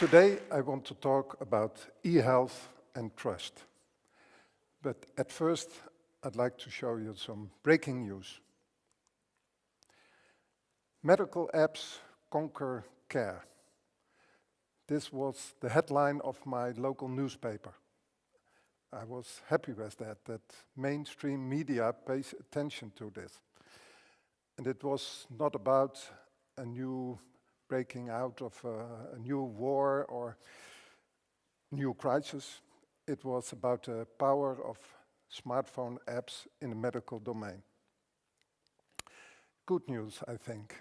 Today I want to talk about eHealth and trust. But at first I'd like to show you some breaking news. Medical apps conquer care. This was the headline of my local newspaper. I was happy with that mainstream media pays attention to this. And it was not about a new breaking out of a new war or new crisis. It was about the power of smartphone apps in the medical domain. Good news, I think.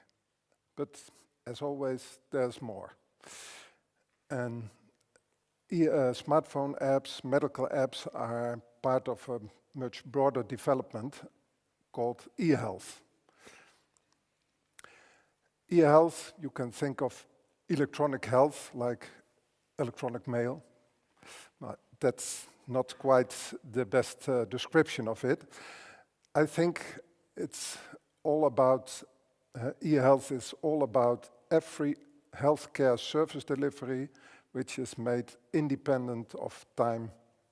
But as always, there's more. And smartphone apps, medical apps are part of a much broader development called eHealth. eHealth, you can think of electronic health like electronic mail. That's not quite the best description of it. I think it's all about, eHealth is all about every healthcare service delivery which is made independent of time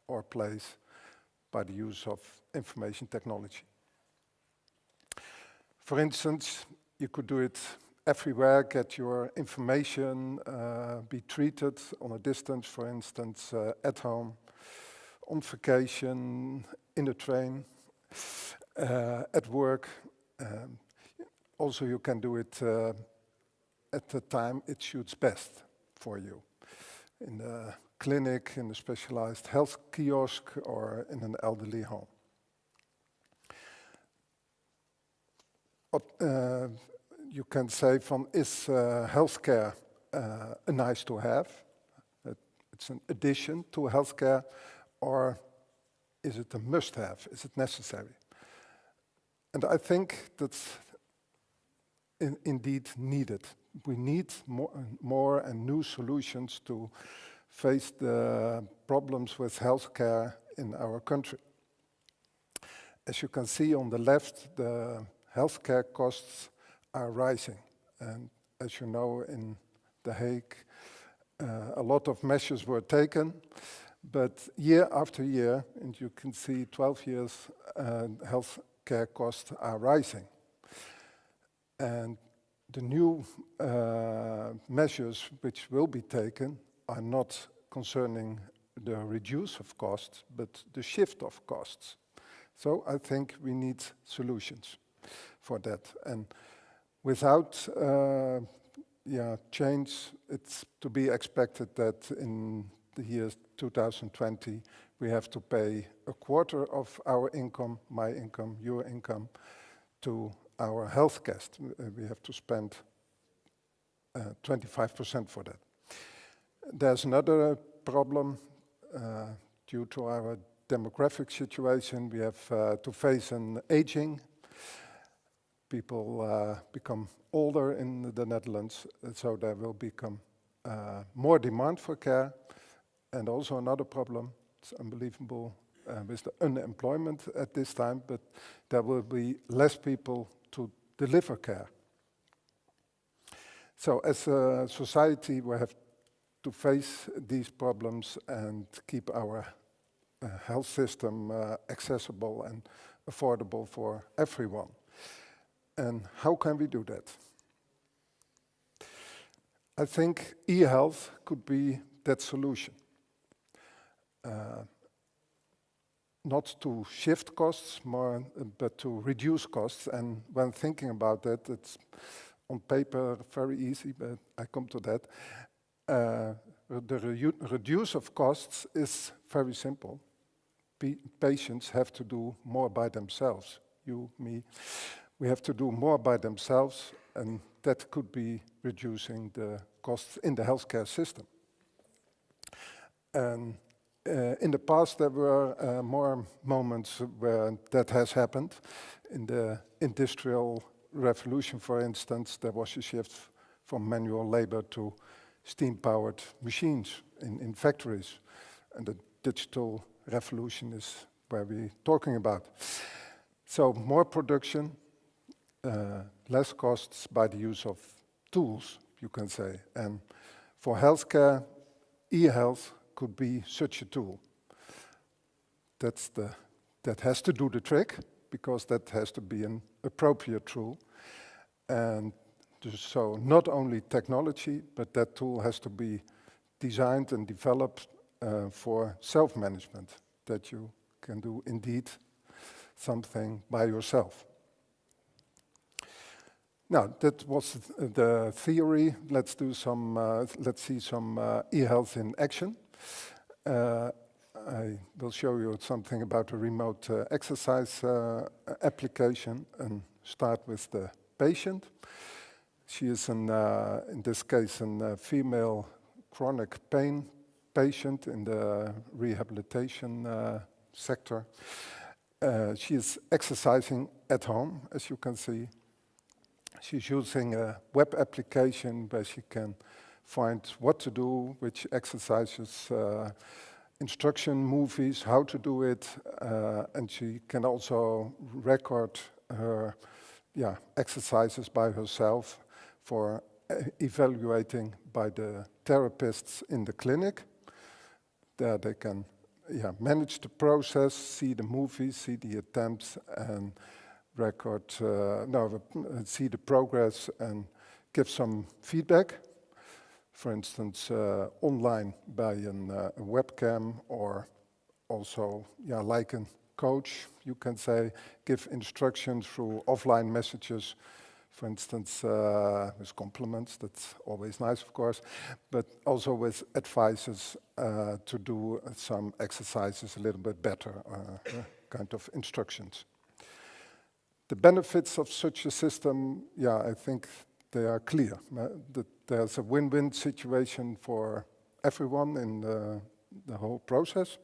or place by the use of information technology. For instance, you could do it everywhere, get your information, be treated on a distance, for instance, at home, on vacation, in the train, at work. Also, you can do it at the time it suits best for you. In a clinic, in a specialized health kiosk, or in an elderly home. You can say from, is healthcare a nice to have? It's an addition to healthcare, or is it a must have? Is it necessary? And I think that's indeed needed. We need more and new solutions to face the problems with healthcare in our country. As you can see on the left, the healthcare costs are rising. And as you know, in The Hague, a lot of measures were taken. But year after year, and you can see 12 years, healthcare costs are rising. And the new measures which will be taken are not concerning the reduce of costs, but the shift of costs. So I think we need solutions for that. And without change, it's to be expected that in the year 2020, we have to pay a quarter of our income, my income, your income, to our health cost. We have to spend 25% for that. There's another problem due to our demographic situation. We have to face an aging. People become older in the Netherlands, so there will become more demand for care. And also another problem, it's unbelievable with the unemployment at this time, but there will be less people to deliver care. So as a society, we have to face these problems and keep our health system accessible and affordable for everyone. And how can we do that? I think eHealth could be that solution. Not to shift costs more, but to reduce costs. And when thinking about that, it's on paper very easy, but I come to that. The reduce of costs is very simple. Patients have to do more by themselves. You, me, we have to do more by themselves, and that could be reducing the costs in the healthcare system. And in the past, there were more moments where that has happened. In the Industrial Revolution, for instance, there was a shift from manual labor to steam-powered machines in factories. And the digital revolution is where we're talking about. So more production, less costs by the use of tools, you can say. And for healthcare, eHealth could be such a tool. That has to do the trick, because that has to be an appropriate tool. And so not only technology, but that tool has to be designed and developed for self-management, that you can do indeed something by yourself. Now, that was the theory. Let's see some eHealth in action. I will show you something about a remote exercise application, and start with the patient. She is, in this case, a female chronic pain patient in the rehabilitation sector. She is exercising at home, as you can see. She's using a web application where she can find what to do, which exercises, instruction movies, how to do it, and she can also record her exercises by herself for evaluating by the therapists in the clinic. There they can manage the process, see the movies, see the attempts, and record, see the progress and give some feedback. For instance, online by a webcam, or also, like a coach, you can say, give instructions through offline messages. For instance, with compliments, that's always nice, of course, but also with advices to do some exercises a little bit better, kind of instructions. The benefits of such a system, I think they are clear. That there's a win-win situation for everyone in the whole process.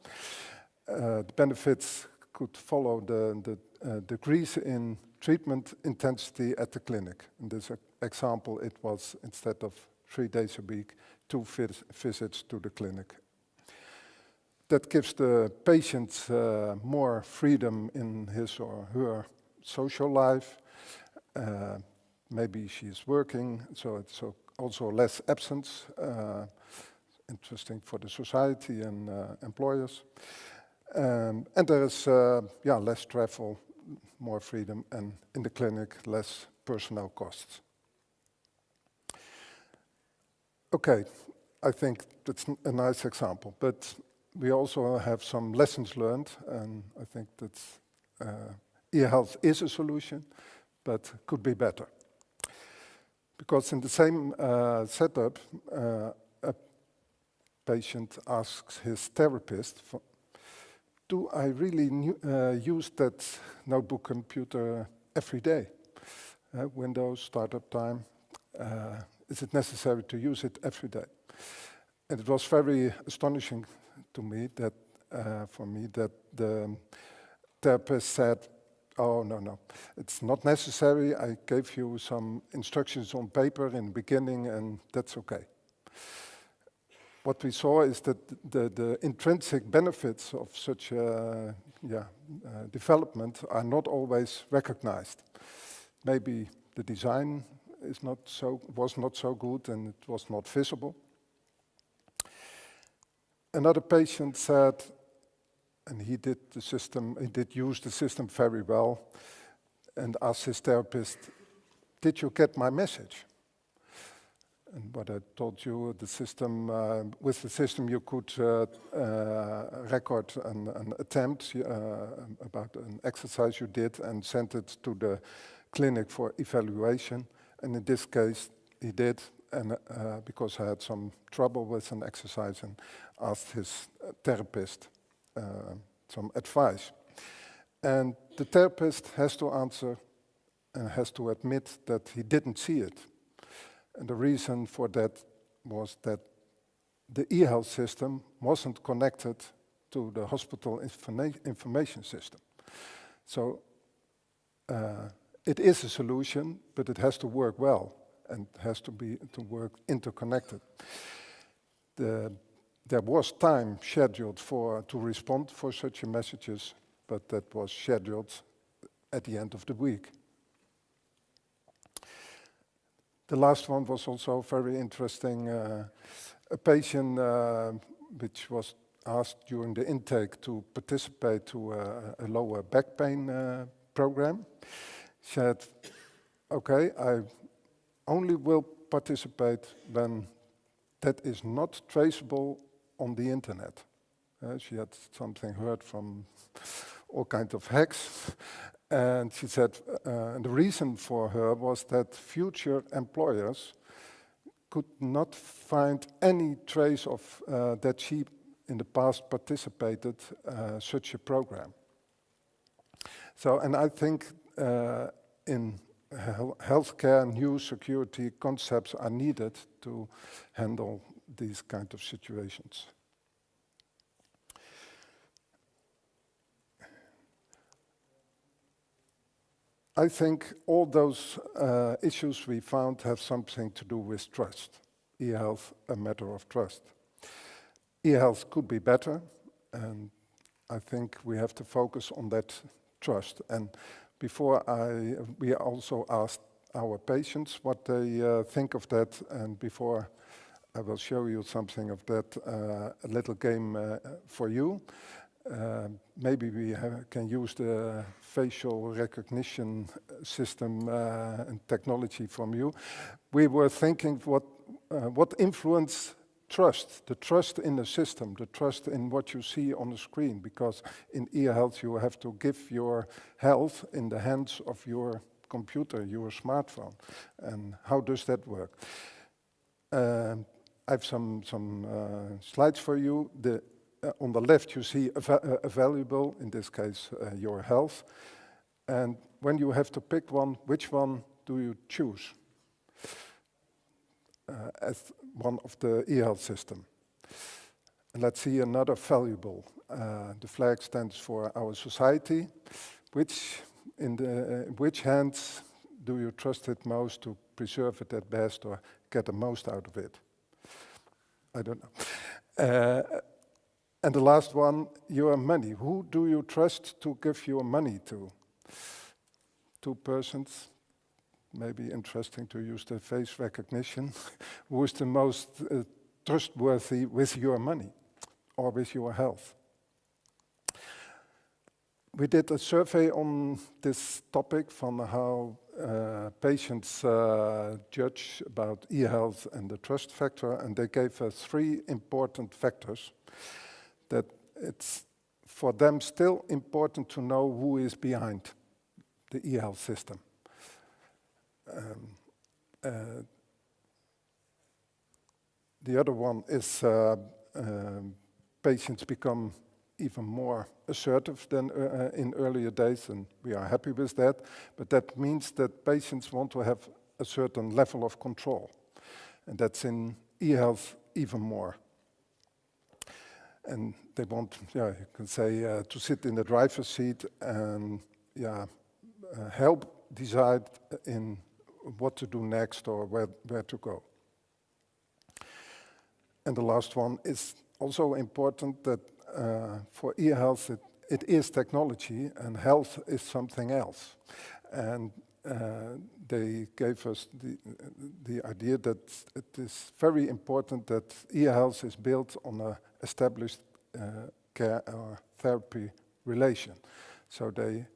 The benefits could follow the decrease in treatment intensity at the clinic. In this example, it was, instead of 3 days a week, 2 visits to the clinic. That gives the patient more freedom in his or her social life. Maybe she's working, so it's also less absence, interesting for the society and employers. And there is less travel, more freedom, and in the clinic, less personnel costs. Okay, I think that's a nice example, but we also have some lessons learned, and I think that eHealth is a solution, but could be better. Because in the same setup, a patient asks his therapist, do I really use that notebook computer every day? Windows, startup time, is it necessary to use it every day? And it was very astonishing to me that, for me, that the therapist said, oh, no, it's not necessary. I gave you some instructions on paper in the beginning, and that's okay. What we saw is that the intrinsic benefits of such development are not always recognized. Maybe the design was not so good, and it was not visible. Another patient said, and he did use the system very well, and asked his therapist, did you get my message? And what I told you, the system, with the system you could record an attempt about an exercise you did and send it to the clinic for evaluation. And in this case, he did, and because I had some trouble with an exercise, and asked his therapist some advice. And the therapist has to answer and has to admit that he didn't see it. And the reason for that was that the eHealth system wasn't connected to the hospital information system. So it is a solution, but it has to work well and has to work interconnected. There was time scheduled to respond for such messages, but that was scheduled at the end of the week. The last one was also very interesting. a patient which was asked during the intake to participate to a lower back pain program, said, okay, I only will participate when that is not traceable on the internet. She had something heard from all kinds of hacks. And she said the reason for her was that future employers could not find any trace of that she in the past participated such a program. So, and I think in healthcare, new security concepts are needed to handle these kind of situations. I think all those issues we found have something to do with trust. eHealth, a matter of trust. eHealth could be better, and I think we have to focus on that trust. And before we also asked our patients what they think of that, and before I will show you something of that, a little game for you. Maybe we can use the facial recognition system and technology from you. We were thinking what influence trust, the trust in the system, the trust in what you see on the screen, because in eHealth you have to give your health in the hands of your computer, your smartphone. And how does that work? I have some slides for you. On the left you see a valuable, in this case your health. And when you have to pick one, which one do you choose as one of the eHealth system? And let's see another valuable. The flag stands for our society. Which hands do you trust it most to preserve it at best or get the most out of it? I don't know. And the last one, your money. Who do you trust to give your money to? Two persons, maybe interesting to use the face recognition. Who is the most trustworthy with your money or with your health? We did a survey on this topic from how patients judge about eHealth and the trust factor, and they gave us 3 important factors that it's for them still important to know who is behind the eHealth system. The other one is patients become even more assertive than in earlier days, and we are happy with that. But that means that patients want to have a certain level of control, and that's in eHealth even more. And they want, you can say, to sit in the driver's seat and help decide in what to do next or where to go. And the last one is also important, that for eHealth it is technology and health is something else. And they gave us the idea that it is very important that eHealth is built on an established care or therapy relation. So they,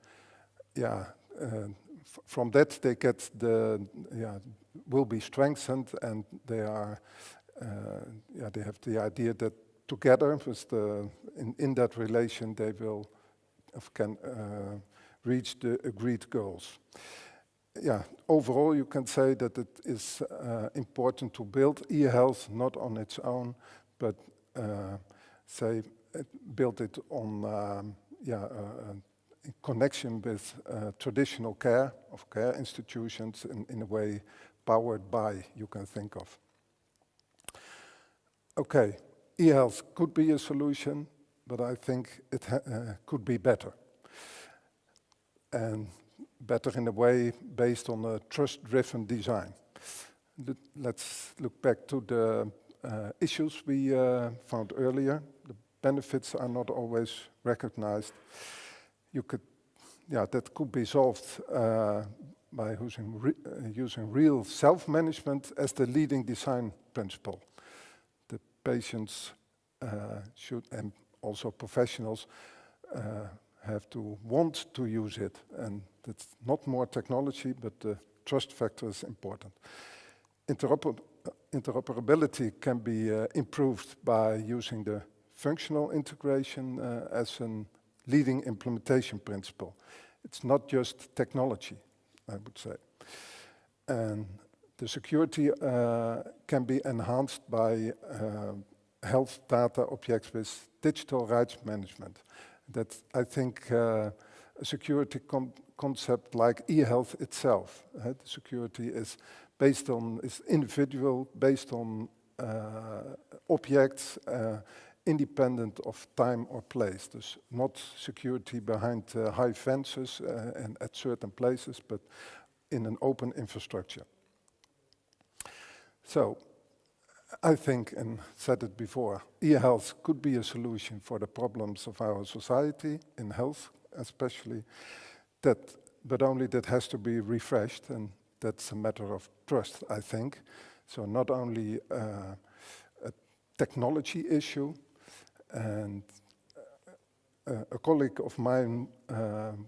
from that they get will be strengthened, and they are, they have the idea that together with in that relation they will can reach the agreed goals. Overall you can say that it is important to build eHealth not on its own, but build it on in connection with traditional care institutions in a way powered by, you can think of. Okay, eHealth could be a solution, but I think it could be better. And better in a way based on a trust-driven design. Let's look back to the issues we found earlier. The benefits are not always recognized. That could be solved by using real self-management as the leading design principle. The patients should, and also professionals, have to want to use it. And it's not more technology, but the trust factor is important. Interoperability can be improved by using the functional integration as a leading implementation principle. It's not just technology, I would say. And the security can be enhanced by health data objects with digital rights management. That, I think, a security concept like eHealth itself. The security is based on, is individual, based on objects, independent of time or place. Dus not security behind high fences and at certain places, but in an open infrastructure. So, I think, and said it before, eHealth could be a solution for the problems of our society, in health especially, but only that has to be refreshed, and that's a matter of trust, I think. So not only a technology issue, and a colleague of mine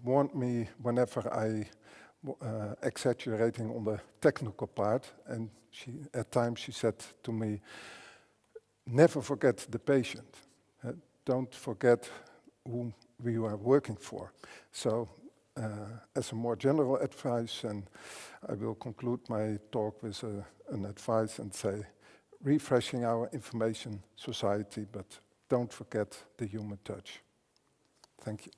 warned me whenever I exaggerating on the technical part, and at times she said to me, never forget the patient. Don't forget whom we are working for. So as a more general advice, and I will conclude my talk with an advice and say, refreshing our information society, but don't forget the human touch. Thank you.